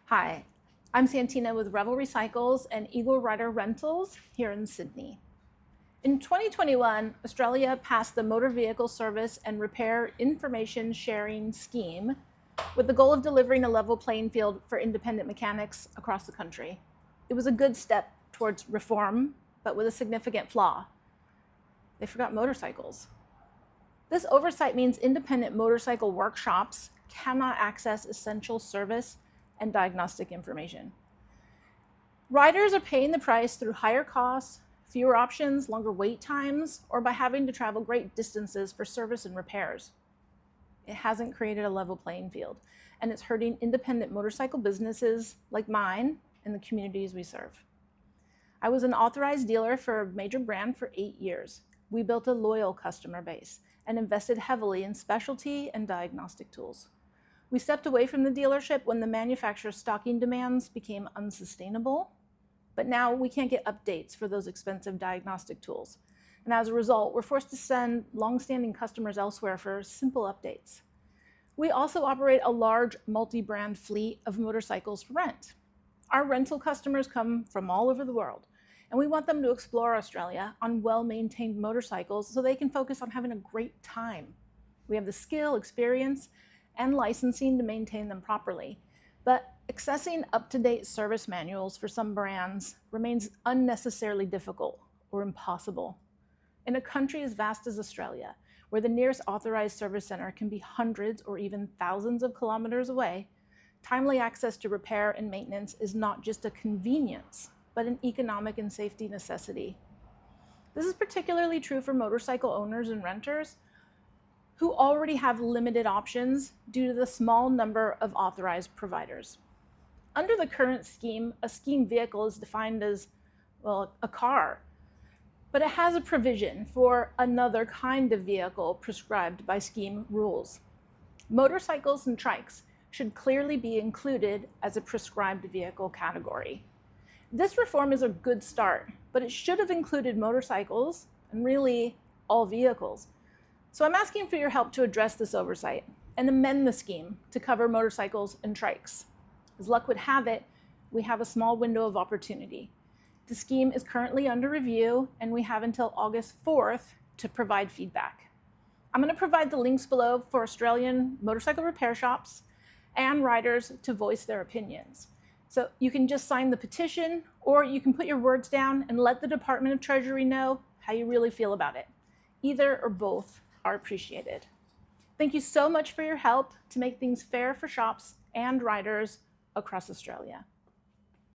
Hi, I'm Santina with Revel Recycles and Eagle Rider Rentals here in Sydney. In 2021, Australia passed the Motor Vehicle Service and Repair Information Sharing Scheme with the goal of delivering a level playing field for independent mechanics across the country. It was a good step towards reform, but with a significant flaw. They forgot motorcycles. This oversight means independent motorcycle workshops cannot access essential service and diagnostic information. Riders are paying the price through higher costs, fewer options, longer wait times, or by having to travel great distances for service and repairs. It hasn't created a level playing field, and it's hurting independent motorcycle businesses like mine and the communities we serve. I was an authorized dealer for a major brand for 8 years. We built a loyal customer base and invested heavily in specialty and diagnostic tools. We stepped away from the dealership when the manufacturer's stocking demands became unsustainable, but now we can't get updates for those expensive diagnostic tools. And as a result, we're forced to send long-standing customers elsewhere for simple updates. We also operate a large multi-brand fleet of motorcycles for rent. Our rental customers come from all over the world, and we want them to explore Australia on well-maintained motorcycles so they can focus on having a great time. We have the skill, experience, and licensing to maintain them properly. But accessing up-to-date service manuals for some brands remains unnecessarily difficult or impossible. In a country as vast as Australia, where the nearest authorized service center can be hundreds or even thousands of kilometers away, timely access to repair and maintenance is not just a convenience, but an economic and safety necessity. This is particularly true for motorcycle owners and renters who already have limited options due to the small number of authorized providers. Under the current scheme, a scheme vehicle is defined as, well, a car, but it has a provision for another kind of vehicle prescribed by scheme rules. Motorcycles and trikes should clearly be included as a prescribed vehicle category. This reform is a good start, but it should have included motorcycles and really all vehicles. So I'm asking for your help to address this oversight and amend the scheme to cover motorcycles and trikes. As luck would have it, we have a small window of opportunity. The scheme is currently under review, and we have until August 4th to provide feedback. I'm going to provide the links below for Australian motorcycle repair shops and riders to voice their opinions. So you can just sign the petition, or you can put your words down and let the Department of Treasury know how you really feel about it. Either or both are appreciated. Thank you so much for your help to make things fair for shops and riders across Australia.